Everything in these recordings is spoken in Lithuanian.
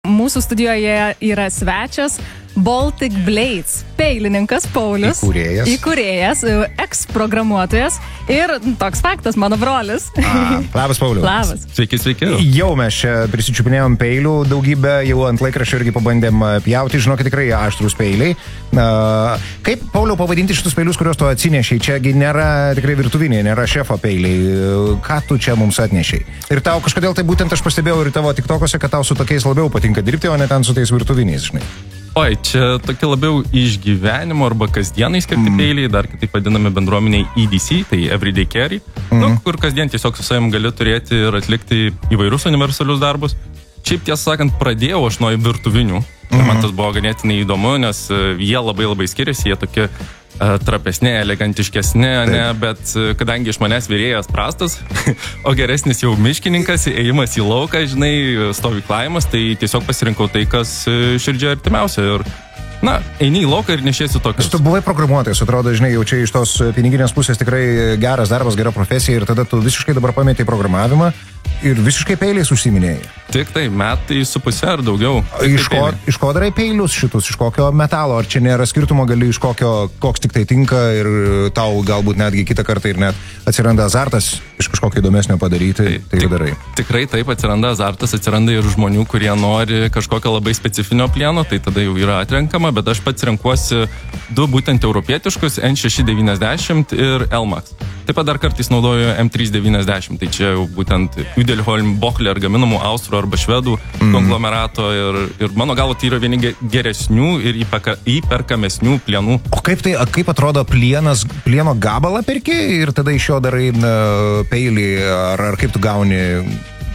mūsų studijoje yra svečias Baltic Blades peilininkas Paulius. Įkūrėjas, eks-programuotojas ir toks faktas, mano brolis. Labas, Paulius. Labas. Sveiki, sveiki. Jau mes čia prisičiupinėjom peilių daugybę, jau ant laikraščio irgi pabandėm pjauti, žinokit, tikrai aštrus peiliai. Kaip, Pauliau, pavadinti šitus peilius, kuriuos tu atsinešiai? Čiagi nėra tikrai virtuviniai, nėra šefo peiliai. Ką tu čia mums atnešiai? Ir tau kažkodėl tai būtent aš pastebėjau ir tavo TikTok'ose, kad tau su tokiais labiau patinka dirbti, o ne ten su tais virtuviniais, žinai. Oi, čia tokie labiau iš gyvenimo arba kasdienai skirti peiliai, dar kitaip vadinami bendruomeniai EDC, tai Everyday Carry, kur kasdien tiesiog su savim gali turėti ir atlikti įvairius universalius darbus. Šiaip tiesą sakant, pradėjau aš nuo virtuvinių. Man tas buvo ganėtinai įdomu, nes jie labai skiriasi, jie tokie trapesnė, elegantiškesnė, ne, bet kadangi iš manęs virėjas prastas, o geresnis jau miškininkas, ėjimas į lauką, žinai, stovyklavimas, tai tiesiog pasirinkau tai, kas širdžiai artimiausia ir, na, eini į lauką ir nešiesi tokius. Tu buvai programuotojas, atrodo, žinai, jau čia iš tos piniginės pusės tikrai geras darbas, gera profesija ir tada tu visiškai dabar pametei programavimą ir visiškai peiliais užsiminėjai. Tik tai, metai su pusė ar daugiau. Iš ko darai peilius šitus, iš kokio metalo, ar čia nėra skirtumo, gali iš koks tik tai tinka ir tau galbūt netgi kitą kartą ir net atsiranda azartas iš kažkokio įdomesnio padaryti, tai darai. Tikrai taip, atsiranda azartas, atsiranda ir žmonių, kurie nori kažkokio labai specifinio plieno, tai tada jau yra atrenkama, bet aš pats renkuosi du būtent europietiškus, N690 ir Elmax. Taip pat dar kartais naudoju M390, tai čia jau būtent Udelholm Bochler gaminamų austrų arba švedų konglomerato ir mano galva tai yra vieni geresnių ir įperkamesnių plienų. O kaip atrodo plieno gabalą perki ir tada iš jo darai peilį, ar kaip tu gauni,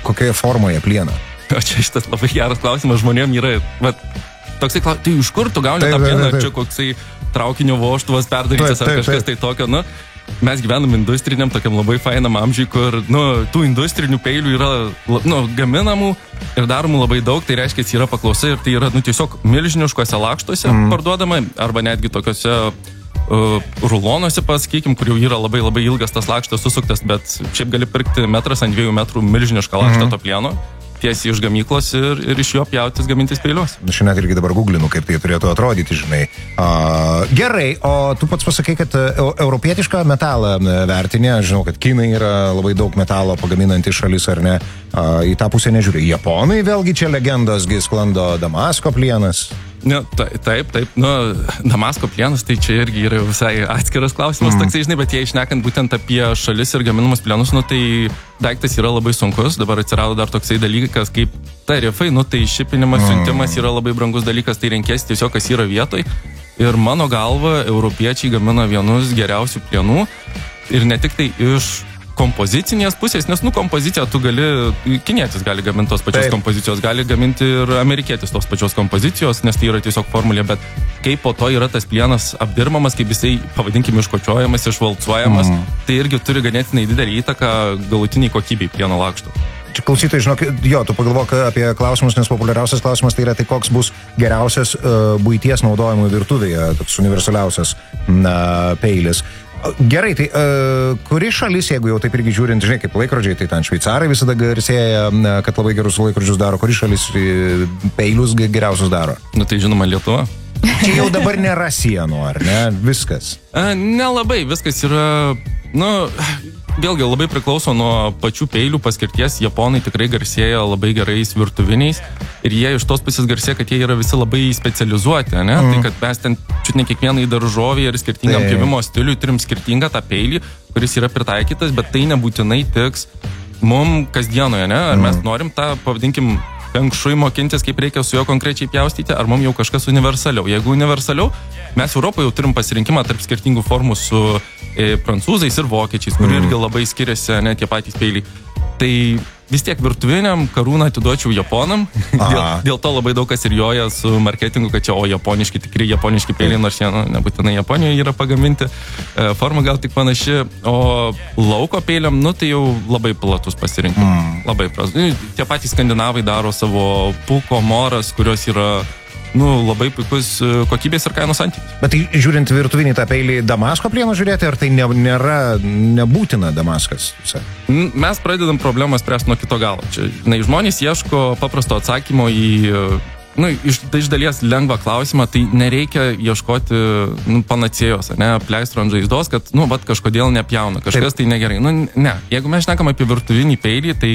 kokioje formoje plieną? O čia šitas labai geras klausimas žmonėm yra, toksai klausimas, tai iš kur tu gauni tą plieną, čia koksai traukinio vožtuvas perdarytas ar kažkas tai tokio, nu. Mes gyvenam industriniam, tokiam labai fainam amžiui, kur, tų industrinių peilių yra, gaminamų ir daromų labai daug, tai reiškia, yra paklausa ir tai yra, tiesiog milžiniškuose lakštuose parduodama, arba netgi tokiuose rulonuose, pasakykim, kur jau yra labai ilgas tas lakštas susuktas, bet šiaip gali pirkti metras ant 2 metrų milžinišką lakštą to plieno, tiesiai iš gamyklos ir iš jo pjautis gamintis peilius. Aš net irgi dabar googlinu, kaip tai turėtų atrodyti, žinai. Gerai, o tu pats pasakai, kad europietišką metalą vertinė, aš žinau, kad Kinai yra labai daug metalo pagaminanti šalis, ar ne, į tą pusę nežiūri. Japonai vėlgi čia legendosgi sklando Damasko plienas. Ne, taip, Damasko plienas, tai čia irgi yra visai atskiras klausimas, toksai, žinai, bet jei išnekant būtent apie šalis ir gaminamus plienus, tai daiktas yra labai sunkus, dabar atsirado dar toksai dalykas kaip tarifai, tai šipinimas, siuntimas yra labai brangus dalykas, tai renkės tiesiog, kas yra vietoj ir mano galva, europiečiai gamina vienus geriausių plienų ir ne tik tai iš kompozicinės pusės, nes, kompoziciją tu gali, kinietis gali gaminti tos pačios kompozicijos, gali gaminti ir amerikietis tos pačios kompozicijos, nes tai yra tiesiog formulė, bet kaip po to yra tas plienas apdirbamas, kaip jisai, pavadinkime, iškočiojamas, išvalcuojamas, tai irgi turi ganėtinai didelį įtaką galutiniai kokybei plieno lakšto. Čia klausytojai, žinok, tu pagalvok apie klausimus, nes populiariausias klausimas tai yra, tai koks bus geriausias buities naudojimų virtuvėje, toks universaliausias peilis. Gerai, tai kuri šalis, jeigu jau taip irgi žiūrint, žinai, kaip laikrodžiai, tai ten šveicarai visada garsėja, kad labai gerus laikrodžius daro, kuri šalis peilius geriausius daro? Tai žinoma Lietuva. Čia jau dabar nėra sienų, ar ne? Viskas. Nelabai, viskas yra, vėlgi labai priklauso nuo pačių peilių paskirties. Japonai tikrai garsėja labai gerais virtuviniais ir jie iš tos pusės garsėja, kad jie yra visi labai specializuoti, ne? Tai kad mes ten čiut ne kiekvienai daržovį ir skirtingam pjovimo stiliui turim skirtingą tą peilį, kuris yra pritaikytas, bet tai nebūtinai tiks mum kasdienoje, ne? Ar mes norim tą, pavadinkim, fengšui mokintis, kaip reikia su juo konkrečiai pjaustyti, ar mums jau kažkas universaliau. Jeigu universaliau, mes Europoje jau turim pasirinkimą tarp skirtingų formų su prancūzais ir vokiečiais, kurie irgi labai skiriasi, ne, tie patys peiliai. Tai vis tiek virtuviniam karūną atiduočiau japonam. Dėl to labai daug kas ir joja su marketingu, kad čia, japoniški, tikri japoniški peiliai, nors jie, nebūtinai Japonijoje yra pagaminti. Forma gal tik panaši, o lauko peiliam, tai jau labai platus pasirinkimas. Labai prastas. Tie patys skandinavai daro savo puko, moras, kurios yra labai puikus kokybės ir kainos santykis. Bet tai žiūrint virtuvinį tą peilį Damasko plieno žiūrėti, ar tai nebūtina Damaskas? Mes pradedam problemą spręsti nuo kito galo. Čia, žmonės ieško paprasto atsakymo į iš dalies lengvą klausimą, tai nereikia ieškoti panacėjos, pleistro ant žaizdos, kad, kažkodėl nepjauna, kažkas tai negerai. Ne, jeigu mes šnekam apie virtuvinį peilį, tai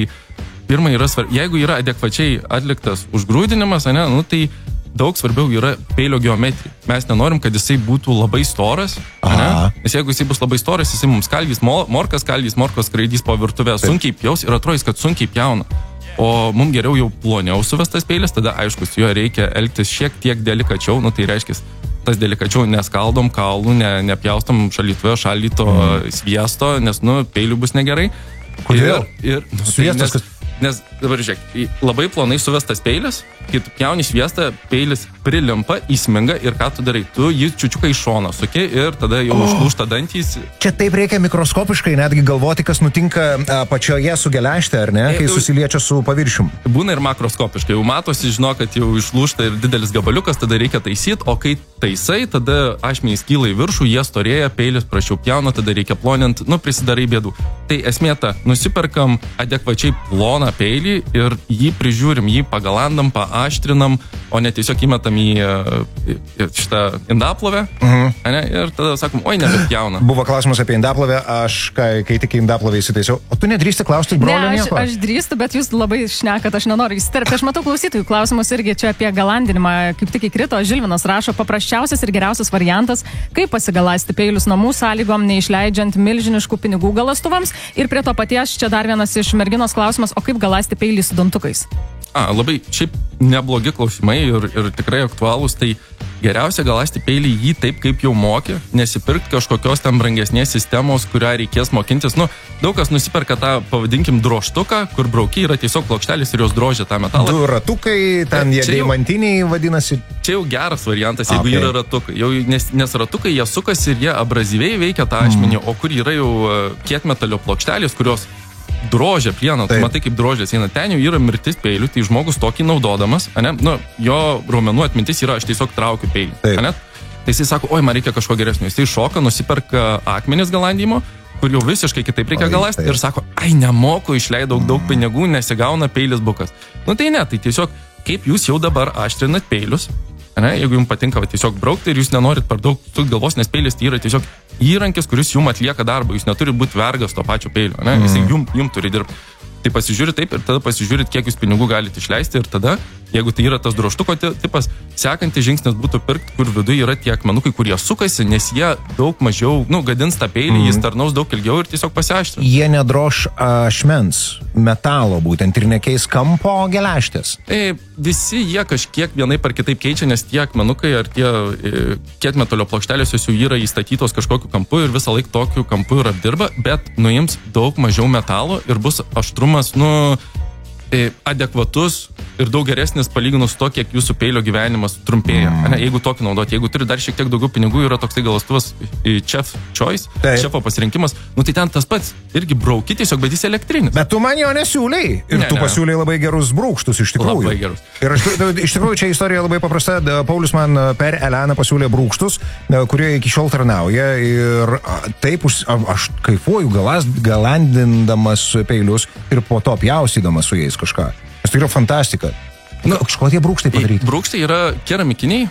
pirma yra jeigu yra adekvačiai atliktas užgrūdinimas, tai daug svarbiau yra peilio geometrija. Mes nenorim, kad jisai būtų labai storas, nes jeigu jisai bus labai storas, jisai mums kalgys morkos skraidys po virtuvę, sunkiai pjaus ir atrodys, kad sunkiai pjauna. O mums geriau jau ploniau suvestas peilis, tada aišku, su juo reikia elgtis šiek tiek delikačiau, tai reiškia, tas delikačiau neskaldom kaulų, nepjaustom šaldytuve šaldyto sviesto, nes, peilių bus negerai. Kodėl? Sviestas, nes dabar žiūrėk, labai plonai suvestas peilis, kai tu pjauni sviestą, peilis prilimpa, įsminga ir ką tu darai? Tu jį čiučiuką į šoną suki ir tada jau užlūžta dantys. Čia taip reikia mikroskopiškai netgi galvoti, kas nutinka pačioje su geležte, ar ne, kai susiliečia su paviršium. Būna ir makroskopiškai, jau matosi, žino, kad jau išlūžta ir didelis gabaliukas, tada reikia taisyti, o kai taisai, tada ašmenys kyla į viršų, jie storėja, peilis prašiau pjauna, tada reikia plonint, prisidarai bėdų. Tai esmė ta, nusiperkam adekvačiai ploną peilį ir jį prižiūrim, jį pagalandam, paaštrinam, o ne tiesiog įmetam į šitą indaplovę, ir tada sakom, oi, nebepjauna. Buvo klausimas apie indaplovę, aš kai tik indaplovę įsitaisiau, o tu nedrįsti klausti brolio nieko? Aš drįstu, bet jūs labai šnekat, aš nenoriu įsiterpti. Aš matau klausytojų klausimus irgi čia apie galandinimą, kaip tik įkrito, Žilvinas rašo, paprasčiausias ir geriausias variantas, kaip pasigalasti peilius namų sąlygom, neišleidžiant milžiniškų pinigų galastuvams. Ir prie to paties čia dar vienas iš merginos klausimas, o kaip galasti peilį su dantukais? Labai šiaip neblogi klausimai ir tikrai aktualūs, tai geriausia galasti peilį jį taip, kaip jau moki, nesipirkti kažkokios ten brangesnės sistemos, kurią reikės mokintis. Daug kas nusiperka tą, pavadinkim, drožtuką, kur brauky yra tiesiog plokštelis ir jos drožia tą metalą. Du ratukai, ten jie deimantiniai vadinasi. Čia jau geras variantas, jeigu yra ratukai. Nes ratukai jie sukasi ir jie abrazyviai veikia tą ašmenį, o kur yra jau kietmetalio plokštelės, kurios drožia plieną, tu matai kaip drožės eina, ten jau yra mirtis peilių, tai žmogus tokį naudodamas, jo raumenų atmintis yra, aš tiesiog traukiu peilį, tai jisai sako, oi, man reikia kažko geresnio, jisai šoka, nusiperka akmenis galandimo, kur jau visiškai kitaip reikia galasti ir sako, ai, nemoku, išleidau daug pinigų, nesigauna peilis bukas. Tai ne, tai tiesiog, kaip jūs jau dabar aštrinat peilius, jeigu jums patinka tiesiog braukti ir jūs nenorit per daug sukti galvos, nes peilis tai yra tiesiog įrankis, kuris jums atlieka darbą, jūs neturit būti vergas to pačio peilio, jisai jums turi dirbti. Tai pasižiūrit taip ir tada pasižiūrit, kiek jūs pinigų galite išleisti ir tada, jeigu tai yra tas drožtuko tipas, sekantis žingsnis būtų pirkti, kur viduje yra tie akmenukai, kurie sukasi, nes jie daug mažiau, gadins tą peilį, jis tarnaus daug ilgiau ir tiesiog pasiaštrina. Jie nedrož ašmens, metalo būtent ir nekeis kampo geležtės. Visi jie kažkiek vienaip ar kitaip keičia, nes tie akmenukai ar tie kietmetalio plokštelės jos jau yra įstatytos kažkokiu kampu ir visą laiką tokiu kampu ir apdirba, bet nuims daug mažiau metalo ir bus aštrumas, adekvatus ir daug geresnis palyginus to, kiek jūsų peilio gyvenimas trumpėja. Jeigu tokį naudoti, jeigu turi dar šiek tiek daugiau pinigų, yra toksai galastuvas Chef Choice, šefo pasirinkimas, tai ten tas pats irgi brauki tiesiog, bet jis elektrinis. Bet tu man jo nesiūliai ir tu pasiūliai labai gerus brūkštus iš tikrųjų. Labai gerus. Ir iš tikrųjų čia istorija labai paprasta. Paulius man per Eleną pasiūlė brūkštus, kurie iki šiol tarnauja ir taip aš kaifuoju galandindamas peilius ir po to pjaustydamas su jais kažką. Tai yra fantastika. Kažko tie brūkštai padaryti? Brūkštai yra keramikiniai.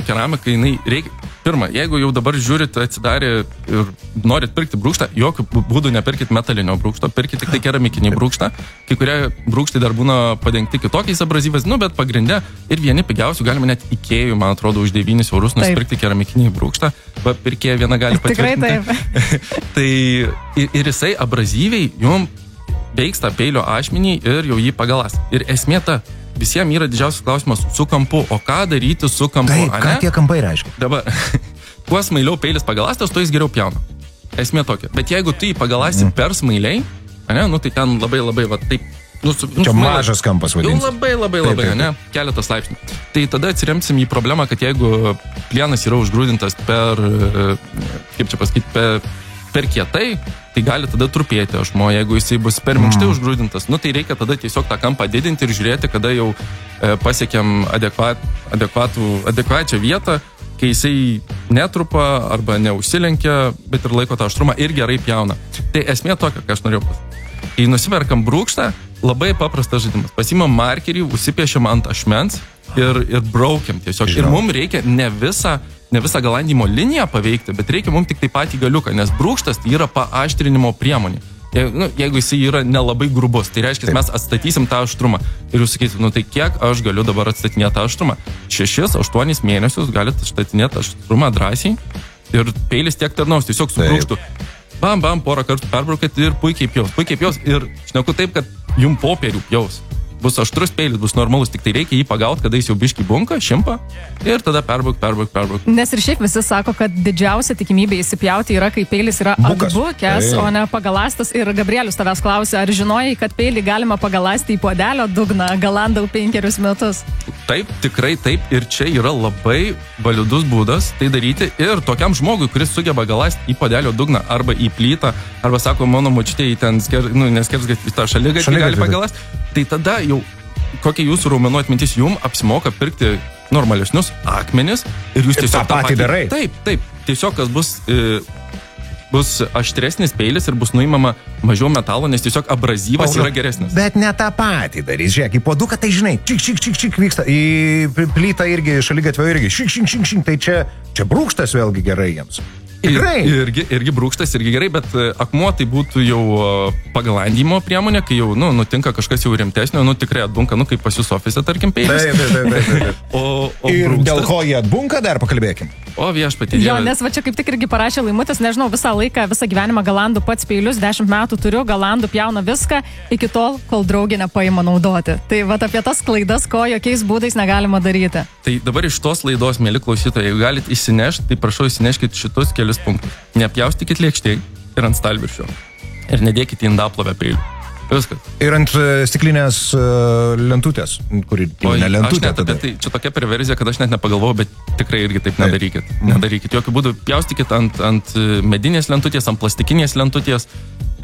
Keramika, jinai reikia. Pirma, jeigu jau dabar žiūrit, atsidarė ir norit pirkti brūkštą, jokių būdų nepirkit metalinio brūkšto, pirkit tik tai keramikinį brūkštą. Kai kurie brūkštai dar būna padengti kitokiais abrazyvais, bet pagrinde ir vieni pigiausių galima net Ikėjų, man atrodo, už 9 eurus nusipirkti keramikinį brūkštą. Pirkėja viena gali patvirtinti. Tikrai taip. Tai ir jisai abrazyviai jums veiks tą peilio ašmenį ir jau jį pagalas. Ir esmė ta, visiems yra didžiausias klausimas su kampu, o ką daryti su kampu? Taip, ką tie kampai reiškia? Dabar, kuo smailiau peilis pagalastas, to jis geriau pjauna. Esmė tokia. Bet jeigu tu jį pagalasi per smailiai, tai ten labai taip... Čia mažas kampas vadinasi. Jau labai, keletas laipsnių. Tai tada atsiremsim į problemą, kad jeigu plienas yra užgrūdintas per kietai, tai gali tada trupėti ašmo, jeigu jisai bus per minkštai užgrūdintas, tai reikia tada tiesiog tą kampą didinti ir žiūrėti, kada jau pasiekėm adekvačią vietą, kai jisai netrupa arba neužsilenkia, bet ir laiko tą aštrumą ir gerai pjauna. Tai esmė tokia, ką aš norėjau pasakyti. Kai nusiperkam brūkštą, labai paprastas žaidimas. Pasimam markerį, užsipiešiam ant ašmens ir braukiam tiesiog. Ir mums reikia ne visą galandimo liniją paveikti, bet reikia mums tik tai patį galiuką, nes brūkštas tai yra paaštrinimo priemonė. Jeigu jisai yra nelabai grubus, tai reiškia, mes atstatysim tą aštrumą. Ir jūs sakysit, tai kiek aš galiu dabar atstatinėti tą aštrumą? 6-8 mėnesius galite atstatinėti aštrumą drąsiai ir peilis tiek tarnaus, tiesiog su brūkštu. Bam, porą kartų perbraukit ir puikiai pjaus. Ir šneku taip, kad jum popierių pjaus. Bus aštrus peilis, bus normalus, tik tai reikia jį pagauti, kada jis jau biškį bunka, šimpa ir tada perbrauk. Nes ir šiaip visi sako, kad didžiausia tikimybė įsipjauti yra, kai peilis yra atbukęs, o ne pagalastas. Ir Gabrielius tavęs klausė, ar žinojai, kad peilį galima pagalasti į puodelio dugną, galandau 5 metus? Taip, tikrai taip. Ir čia yra labai validus būdas tai daryti. Ir tokiam žmogui, kuris sugeba galasti į puodelio dugną arba į plytą, arba sako, mano močiutė į ten neskersgatį tą šaligatvį gali pagalasti, tai tada jau kokia jūsų raumenų atmintis jum apsimoka pirkti normalesnius akmenis ir jūs tiesiog tą patį darai. Taip. Tiesiog kas bus aštresnis peilis ir bus nuimama mažiau metalo, nes tiesiog abrazyvas yra geresnis. Bet ne tą patį darys. Žiūrėk, į puoduką tai žinai, čik vyksta, į plytą irgi, šaligatvio irgi, šik, tai čia brūkštas vėlgi gerai jiems. Irgi brūkštas, irgi gerai, bet akmuo tai būtų jau pagalandimo priemonė, kai jau nutinka kažkas jau rimtesnio, tikrai atbunka, kaip pas jūs ofise, tarkim, peilis. Taip. Ir dėl ko jie atbunka, dar pakalbėkim. O viešpatie Dieve. Jo, nes va čia kaip tik irgi parašė Laimutis, nežinau, visą gyvenimą galandų pats peilius, 10 metų turiu, galandų pjauna viską, iki tol, kol draugė nepaima naudoti. Tai va apie tas klaidas, ko jokiais būdais negalima daryti. Tai dabar iš tos laidos, mėly klausytojai, jeigu galite įsinešti, tai prašau įsineškit šitus kelius punktus. Nepjaustykit lėkštėj ir ant stalviršio. Ir nedėkite į indaplovę peilių. Viskas. Ir ant stiklinės lentutės, kuri ne lentutė. Tai čia tokia perverzija, kad aš net nepagalvojau, bet tikrai irgi taip nedarykit. Nedarykit. Jokių būdų pjaustykit ant medinės lentutės, ant plastikinės lentutės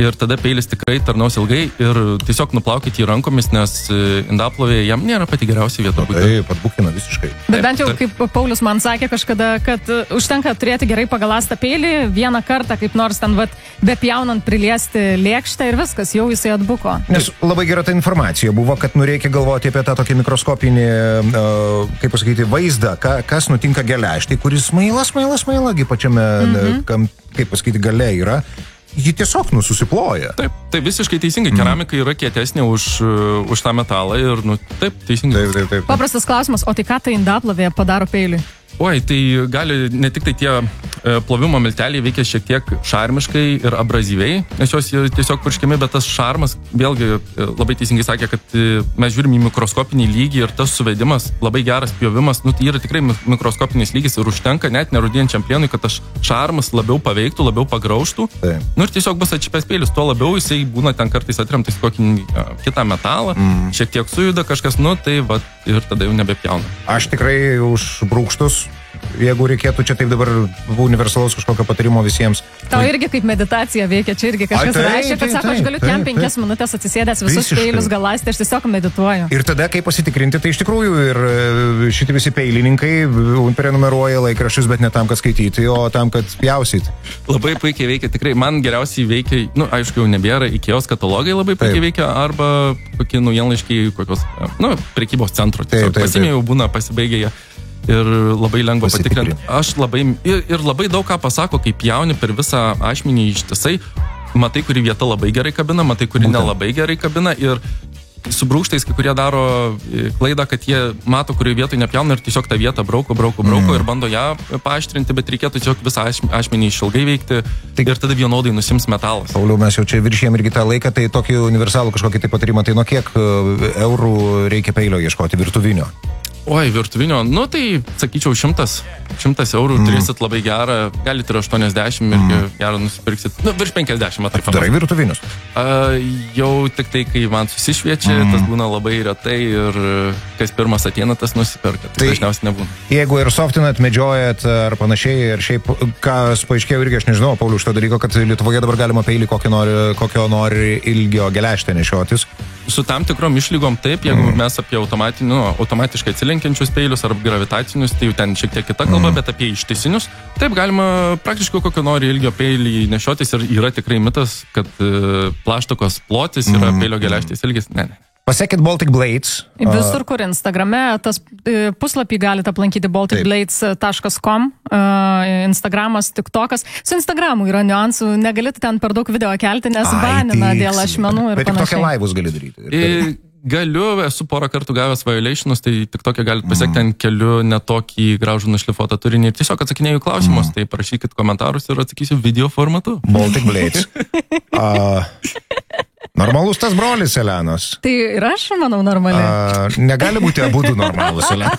ir tada peilis tikrai tarnaus ilgai ir tiesiog nuplaukit jį rankomis, nes indaplovėje jam nėra pati geriausia vieta. Taip, atbukina visiškai. Bet bent jau, kaip Paulius man sakė kažkada, kad užtenka turėti gerai pagalastą peilį, vieną kartą kaip nors ten bepjaunant priliesti lėkštę ir viskas, jau jisai atbuko. Nes labai gera ta informacija buvo, kad reikia galvoti apie tą tokį mikroskopinį, kaip pasakyti, vaizdą, kas nutinka geležtei, kuris smailas, pačiame, kaip pasakyti, gale yra. Ji tiesiog susiploja. Taip, tai visiškai teisingai. Keramika yra kietesnė už tą metalą ir, taip, teisingai. Taip. Paprastas klausimas, o tai ką ta indaplovė padaro peiliui? Oi, tai gali ne tik tai tie plovimo milteliai veikia šiek tiek šarmiškai ir abrazyviai, nes jos tiesiog purškiami, bet tas šarmas, vėlgi labai teisingai sakė, kad mes žiūrim į mikroskopinį lygį ir tas suvedimas, labai geras pjovimas, tai yra tikrai mikroskopinis lygis ir užtenka net nerūdijančiam plienui, kad tas šarmas labiau paveiktų, labiau pagraužtų. Ir tiesiog bus atšipęs peilis, tuo labiau jisai būna ten kartais atremtas kokį kitą metalą, šiek tiek sujuda kažkas, tai ir tada jau nebepjauna. Aš tikrai už brūkštus, jeigu reikėtų čia taip dabar universalaus kažkokio patarimo visiems. Tau irgi kaip meditacija veikia, čia irgi kažkas reiškia, kad sako, aš galiu 5 minutės atsisėdęs visus peilius galasti, aš tiesiog medituoju. Ir tada, kaip pasitikrinti, tai iš tikrųjų ir šitie visi peilininkai prenumeruoja laikraščius, bet ne tam, kad skaityti, o tam, kad pjausyti. Labai puikiai veikia, tikrai man geriausiai veikia, aišku, jau nebėra, IKEOS katalogai labai puikiai veikia, arba kokie naujienlaiškiai, kokios, prekybos centro. Pasimė jau būna pasibaigę jie. Ir labai lengva patikrinti. Aš labai daug ką pasako, kaip pjauni per visą ašmenį ištisai. Matai, kuri vieta labai gerai kabina, matai, kuri nelabai gerai kabina. Ir su brūkštais kai kurie daro klaidą, kad jie mato, kurioje vietoje nepjauna ir tiesiog tą vietą brauko ir bando ją paaštrinti, bet reikėtų tiesiog visą ašmenį išilgai veikti ir tada vienodai nusims metalas. Pauliau, mes jau čia viršėjom irgi tą laiką, tai tokį universalų kažkokį tai patarimą, tai nuo kiek eurų reikia peilio ieškoti virtuvinio? Oi, virtuvinio, tai sakyčiau 100 eurų turėsit labai gerą, galite ir 80 ir gerą nusipirksit, virš 50 matai. Darai virtuvinius? Jau tik tai, kai man susišviečia, tas būna labai retai ir kas pirmas ateina, tas nusipirka, tai dažniausiai nebūna. Jeigu ir softinat, medžiojat ar panašiai, ir šiaip, kas paaiškėjo irgi, aš nežinau, Pauliau, šito dalyko, kad Lietuvoje dabar galima peilį kokio nori ilgio geležtę nešiotis. su tam tikrom išlygom taip, jeigu mes apie automatiškai atsilenkiančius peilius ar gravitacinius, tai jau ten šiek tiek kita kalba, bet apie ištisinius, taip galima praktiškai kokio nori ilgio peilį nešiotis ir yra tikrai mitas, kad plaštakos plotis yra peilio geležtės ilgis. Ne. Pasekit Baltic Blades. Visur, kur Instagrame, tas puslapį galite aplankyti balticblades.com, Instagramas, TikTokas. Su Instagramu yra niuansų, negalite ten per daug video kelti, nes banina dėl ašmenų ir panašiai. Bet tik tokie laivus gali daryti. Galiu, esu porą kartų gavęs violationus, tai tik tokia galite pasiekti ten keliu netokį gražų nušlifuotą turinį ir tiesiog atsakinėjau klausimus, tai parašykit komentarus ir atsakysiu video formatu. Baltic Blades. Normalus tas brolis, Elenos. Tai ir aš, manau, normaliai. Negali būti abudu normalus, Elena.